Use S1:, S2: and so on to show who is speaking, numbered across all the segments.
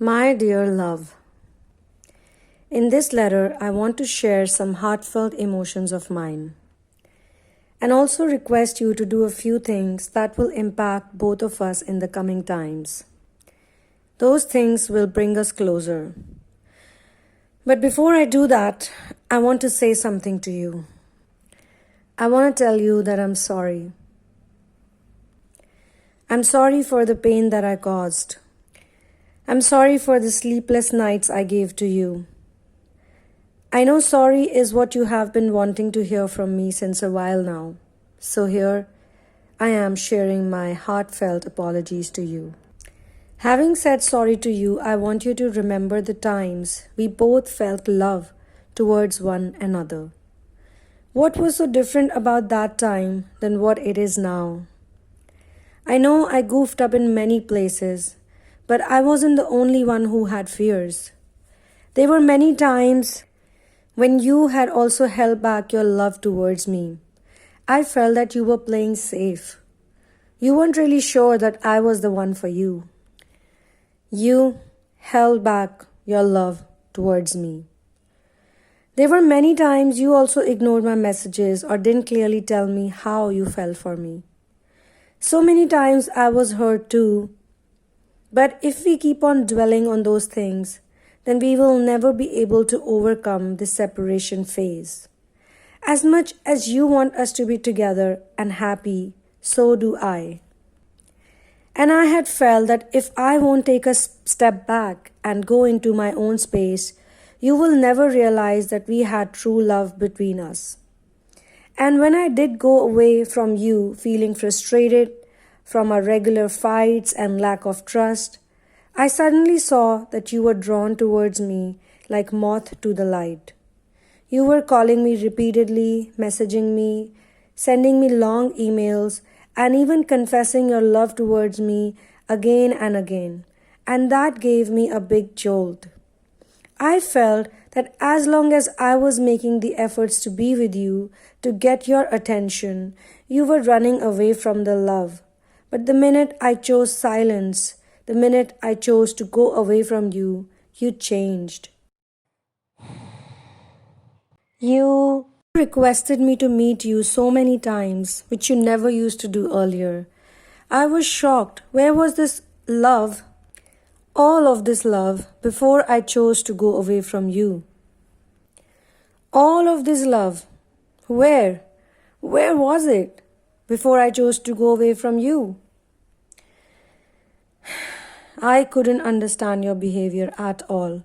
S1: My dear love, in this letter, I want to share some heartfelt emotions of mine and also request you to do a few things that will impact both of us in the coming times. Those things will bring us closer. But before I do that, I want to say something to you. I want to tell you that I'm sorry. I'm sorry for the pain that I caused. I'm sorry for the sleepless nights I gave to you. I know sorry is what you have been wanting to hear from me since a while now. So here I am sharing my heartfelt apologies to you. Having said sorry to you, I want you to remember the times we both felt love towards one another. What was so different about that time than what it is now? I know I goofed up in many places, but I wasn't the only one who had fears. There were many times when you had also held back your love towards me. I felt that you were playing safe. You weren't really sure that I was the one for you. You held back your love towards me. There were many times you also ignored my messages or didn't clearly tell me how you felt for me. So many times I was hurt too. But if we keep on dwelling on those things, then we will never be able to overcome this separation phase. As much as you want us to be together and happy, so do I. And I had felt that if I won't take a step back and go into my own space, you will never realize that we had true love between us. And when I did go away from you feeling frustrated from our regular fights and lack of trust, I suddenly saw that you were drawn towards me like moth to the light. You were calling me repeatedly, messaging me, sending me long emails, and even confessing your love towards me again and again. And that gave me a big jolt. I felt that as long as I was making the efforts to be with you, to get your attention, you were running away from the love. But the minute I chose silence, the minute I chose to go away from you, you changed. You requested me to meet you so many times, which you never used to do earlier. I was shocked. Where was this love? All of this love before I chose to go away from you. All of this love. Where? Where was it before I chose to go away from you? I couldn't understand your behavior at all,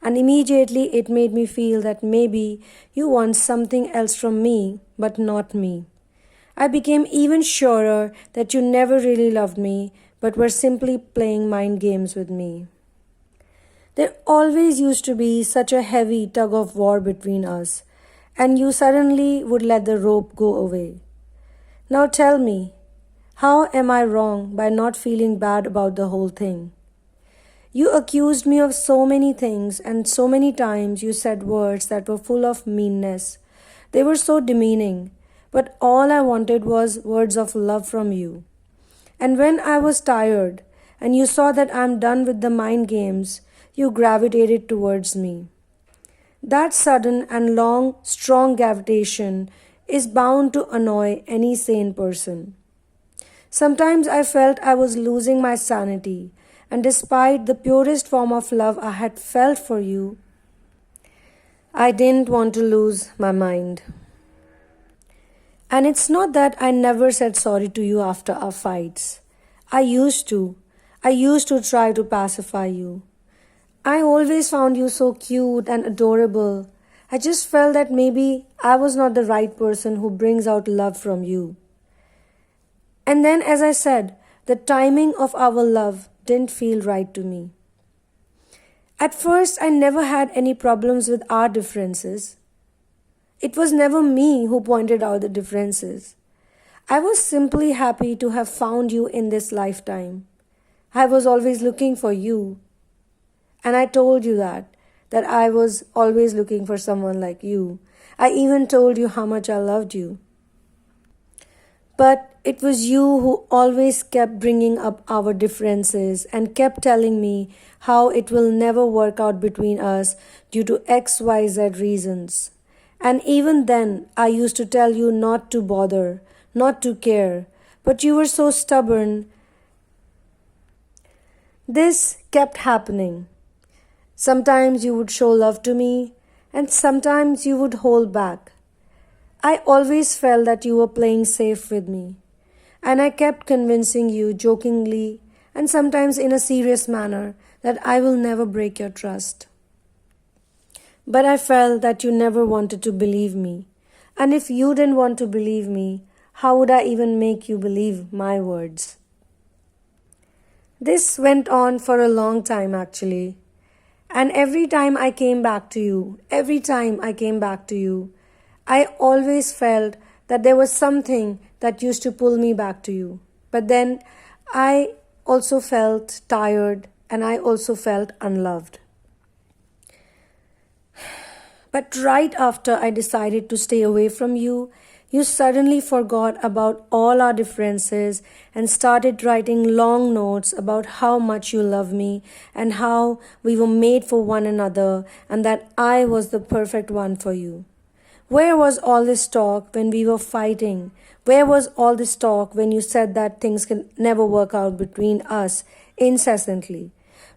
S1: and immediately it made me feel that maybe you want something else from me, but not me. I became even surer that you never really loved me, but were simply playing mind games with me. There always used to be such a heavy tug of war between us, and you suddenly would let the rope go away. Now tell me, how am I wrong by not feeling bad about the whole thing? You accused me of so many things, and so many times you said words that were full of meanness. They were so demeaning, but all I wanted was words of love from you. And when I was tired, and you saw that I'm done with the mind games, you gravitated towards me. That sudden and long, strong gravitation is bound to annoy any sane person. Sometimes I felt I was losing my sanity, and despite the purest form of love I had felt for you, I didn't want to lose my mind. And it's not that I never said sorry to you after our fights. I used to try to pacify you. I always found you so cute and adorable. I just felt that maybe I was not the right person who brings out love from you. And then, as I said, the timing of our love didn't feel right to me. At first, I never had any problems with our differences. It was never me who pointed out the differences. I was simply happy to have found you in this lifetime. I was always looking for you. And I told you that I was always looking for someone like you. I even told you how much I loved you. But it was you who always kept bringing up our differences and kept telling me how it will never work out between us due to XYZ reasons. And even then, I used to tell you not to bother, not to care, but you were so stubborn. This kept happening. Sometimes you would show love to me, and sometimes you would hold back. I always felt that you were playing safe with me, and I kept convincing you jokingly and sometimes in a serious manner that I will never break your trust. But I felt that you never wanted to believe me, and if you didn't want to believe me, how would I even make you believe my words? This went on for a long time actually, and every time I came back to you, I always felt that there was something that used to pull me back to you. But then I also felt tired and I also felt unloved. But right after I decided to stay away from you, you suddenly forgot about all our differences and started writing long notes about how much you love me and how we were made for one another and that I was the perfect one for you. Where was all this talk when we were fighting? Where was all this talk when you said that things can never work out between us incessantly?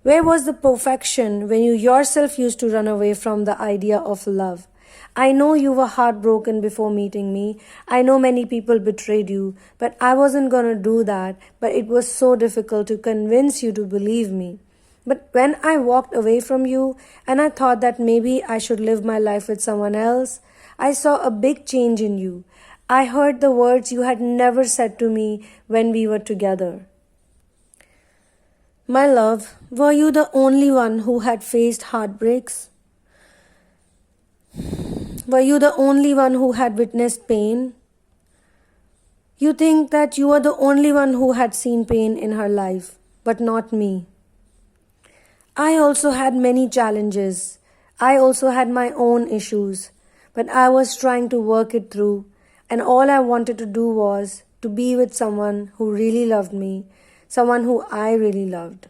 S1: Where was the perfection when you yourself used to run away from the idea of love? I know you were heartbroken before meeting me. I know many people betrayed you, but I wasn't going to do that. But it was so difficult to convince you to believe me. But when I walked away from you and I thought that maybe I should live my life with someone else, I saw a big change in you. I heard the words you had never said to me when we were together. My love, were you the only one who had faced heartbreaks? Were you the only one who had witnessed pain? You think that you are the only one who had seen pain in her life, but not me. I also had many challenges. I also had my own issues. But I was trying to work it through, and all I wanted to do was to be with someone who really loved me, someone who I really loved.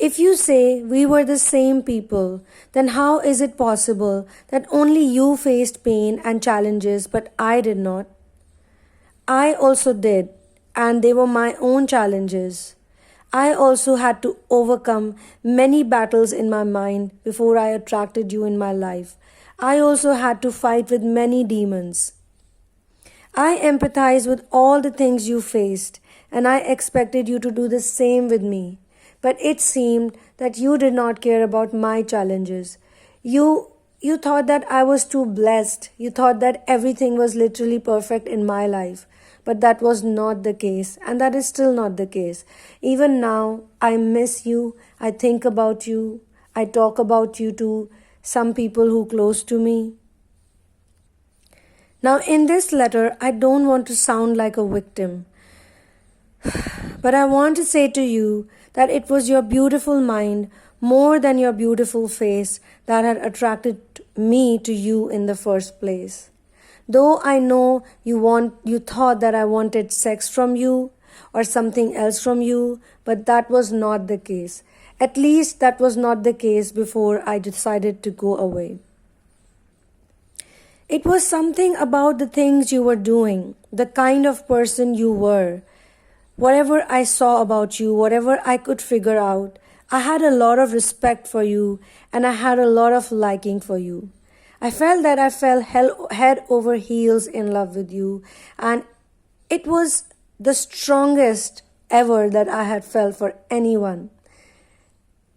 S1: If you say we were the same people, then how is it possible that only you faced pain and challenges but I did not? I also did, and they were my own challenges. I also had to overcome many battles in my mind before I attracted you in my life. I also had to fight with many demons. I empathize with all the things you faced, and I expected you to do the same with me. But it seemed that you did not care about my challenges. You thought that I was too blessed. You thought that everything was literally perfect in my life. But that was not the case, and that is still not the case. Even now, I miss you, I think about you, I talk about you to some people who are close to me. Now, in this letter, I don't want to sound like a victim, but I want to say to you that it was your beautiful mind more than your beautiful face that had attracted me to you in the first place. Though I know you thought that I wanted sex from you or something else from you, but that was not the case. At least that was not the case before I decided to go away. It was something about the things you were doing, the kind of person you were. Whatever I saw about you, whatever I could figure out, I had a lot of respect for you and I had a lot of liking for you. I felt that I fell head over heels in love with you, and it was the strongest ever that I had felt for anyone.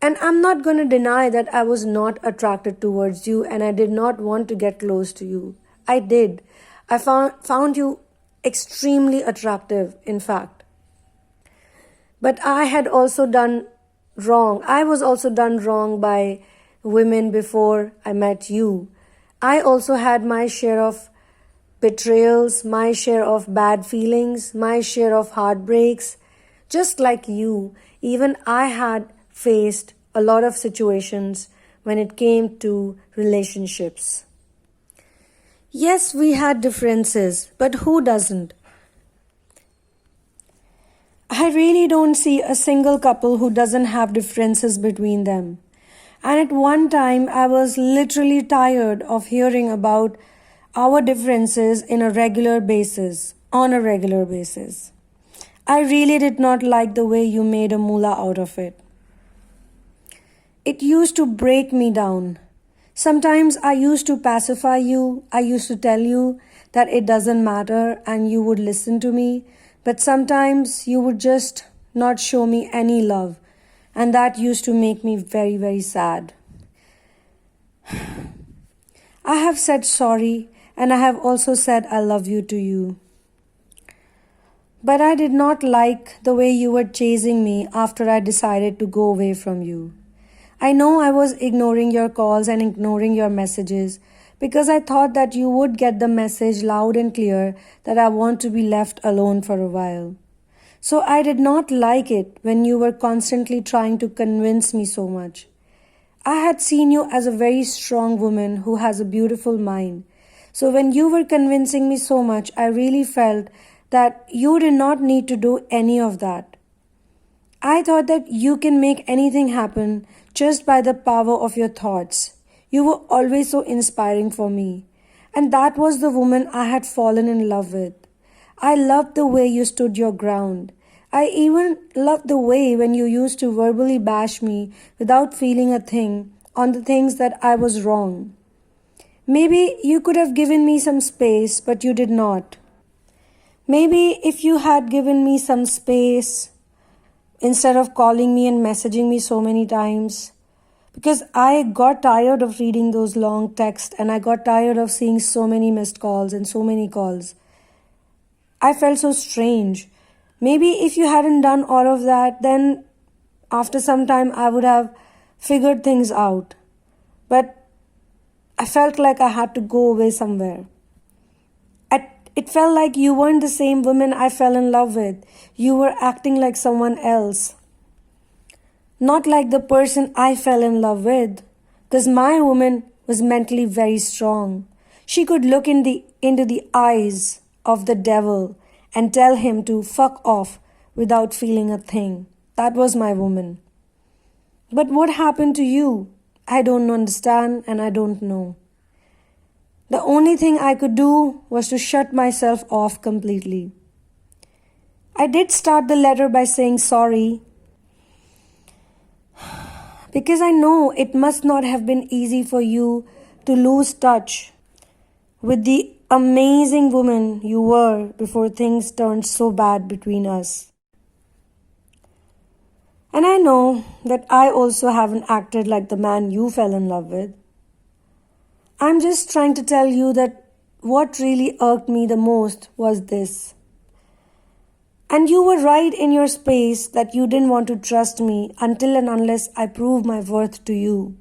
S1: And I'm not going to deny that I was not attracted towards you and I did not want to get close to you. I did. I found you extremely attractive, in fact. But I had also done wrong. I was also done wrong by women before I met you. I also had my share of betrayals, my share of bad feelings, my share of heartbreaks. Just like you, even I had faced a lot of situations when it came to relationships. Yes, we had differences, but who doesn't? I really don't see a single couple who doesn't have differences between them. And at one time, I was literally tired of hearing about our differences on a regular basis. I really did not like the way you made a moolah out of it. It used to break me down. Sometimes I used to pacify you. I used to tell you that it doesn't matter and you would listen to me. But sometimes you would just not show me any love. And that used to make me very, very sad. I have said sorry and I have also said I love you to you. But I did not like the way you were chasing me after I decided to go away from you. I know I was ignoring your calls and ignoring your messages because I thought that you would get the message loud and clear that I want to be left alone for a while. So I did not like it when you were constantly trying to convince me so much. I had seen you as a very strong woman who has a beautiful mind. So when you were convincing me so much, I really felt that you did not need to do any of that. I thought that you can make anything happen just by the power of your thoughts. You were always so inspiring for me. And that was the woman I had fallen in love with. I loved the way you stood your ground. I even loved the way when you used to verbally bash me without feeling a thing on the things that I was wrong. Maybe you could have given me some space, but you did not. Maybe if you had given me some space, instead of calling me and messaging me so many times, because I got tired of reading those long texts and I got tired of seeing so many missed calls and so many calls. I felt so strange. Maybe if you hadn't done all of that, then after some time I would have figured things out. But I felt like I had to go away somewhere. It felt like you weren't the same woman I fell in love with. You were acting like someone else. Not like the person I fell in love with. Because my woman was mentally very strong. She could look into the eyes of the devil and tell him to fuck off without feeling a thing. That was my woman. But what happened to you? I don't understand and I don't know. The only thing I could do was to shut myself off completely. I did start the letter by saying sorry because I know it must not have been easy for you to lose touch with the amazing woman you were before things turned so bad between us. And I know that I also haven't acted like the man you fell in love with. I'm just trying to tell you that what really irked me the most was this. And you were right in your space that you didn't want to trust me until and unless I prove my worth to you.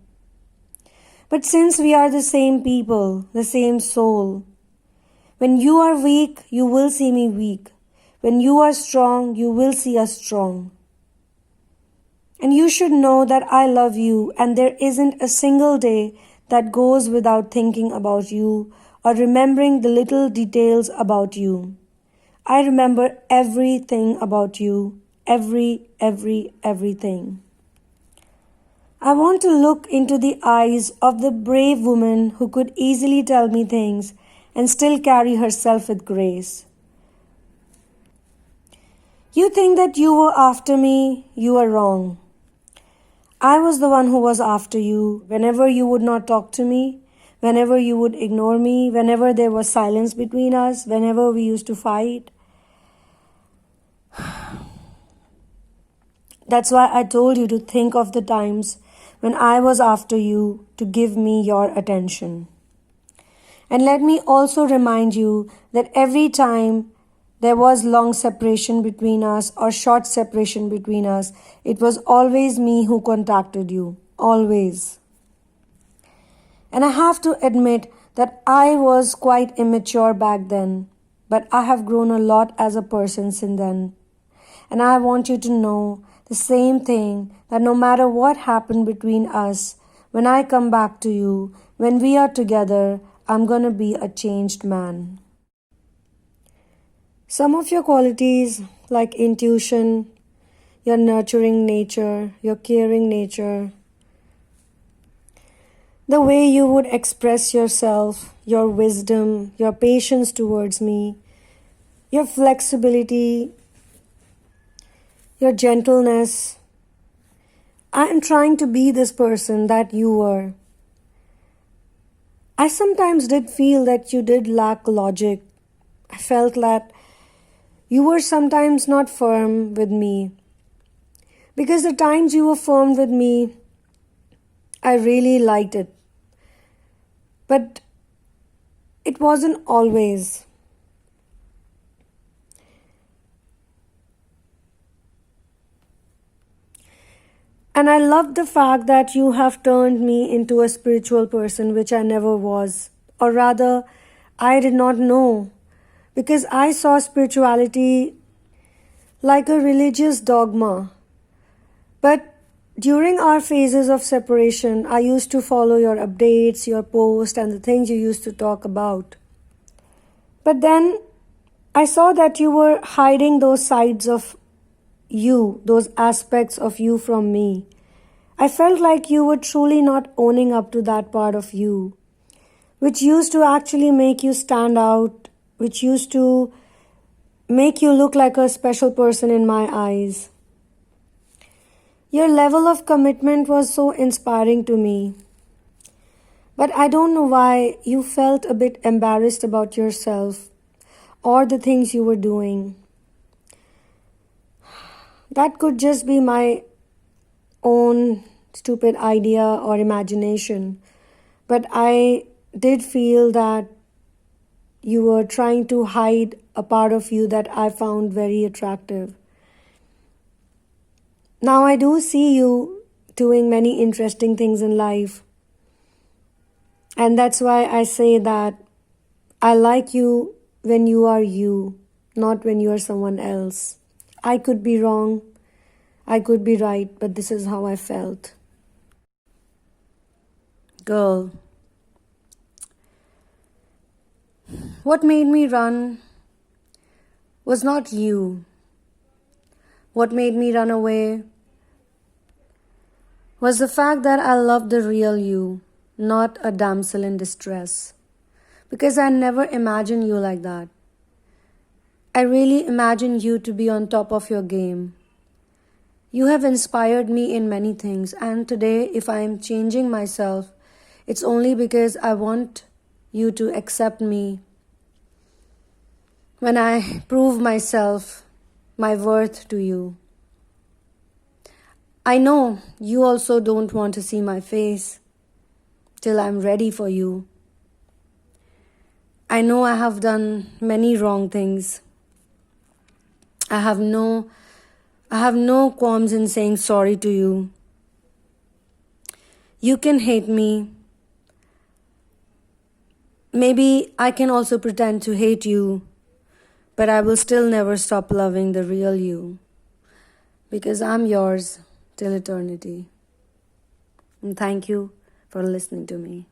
S1: But since we are the same people, the same soul, when you are weak, you will see me weak. When you are strong, you will see us strong. And you should know that I love you and there isn't a single day that goes without thinking about you or remembering the little details about you. I remember everything about you, everything. I want to look into the eyes of the brave woman who could easily tell me things and still carry herself with grace. You think that you were after me, you are wrong. I was the one who was after you whenever you would not talk to me, whenever you would ignore me, whenever there was silence between us, whenever we used to fight. That's why I told you to think of the times when I was after you to give me your attention. And let me also remind you that every time there was long separation between us or short separation between us, it was always me who contacted you. Always. And I have to admit that I was quite immature back then, but I have grown a lot as a person since then. And I want you to know the same thing, that no matter what happened between us, when I come back to you, when we are together, I'm gonna be a changed man. Some of your qualities like intuition, your nurturing nature, your caring nature, the way you would express yourself, your wisdom, your patience towards me, your flexibility, your gentleness. I am trying to be this person that you were. I sometimes did feel that you did lack logic. I felt that you were sometimes not firm with me. Because the times you were firm with me, I really liked it. But it wasn't always. And I love the fact that you have turned me into a spiritual person, which I never was. Or rather, I did not know. Because I saw spirituality like a religious dogma. But during our phases of separation, I used to follow your updates, your posts, and the things you used to talk about. But then I saw that you were hiding those sides of you, those aspects of you from me. I felt like you were truly not owning up to that part of you, which used to actually make you stand out, which used to make you look like a special person in my eyes. Your level of commitment was so inspiring to me. But I don't know why you felt a bit embarrassed about yourself or the things you were doing. That could just be my own stupid idea or imagination. But I did feel that you were trying to hide a part of you that I found very attractive. Now I do see you doing many interesting things in life. And that's why I say that I like you when you are you, not when you are someone else. I could be wrong, I could be right, but this is how I felt. Girl, what made me run was not you. What made me run away was the fact that I loved the real you, not a damsel in distress. Because I never imagined you like that. I really imagined you to be on top of your game. You have inspired me in many things, and today, if I am changing myself, it's only because I want you to accept me when I prove myself, my worth to you. I know you also don't want to see my face till I'm ready for you. I know I have done many wrong things. I have no qualms in saying sorry to you. You can hate me. Maybe I can also pretend to hate you, but I will still never stop loving the real you, because I'm yours till eternity. And thank you for listening to me.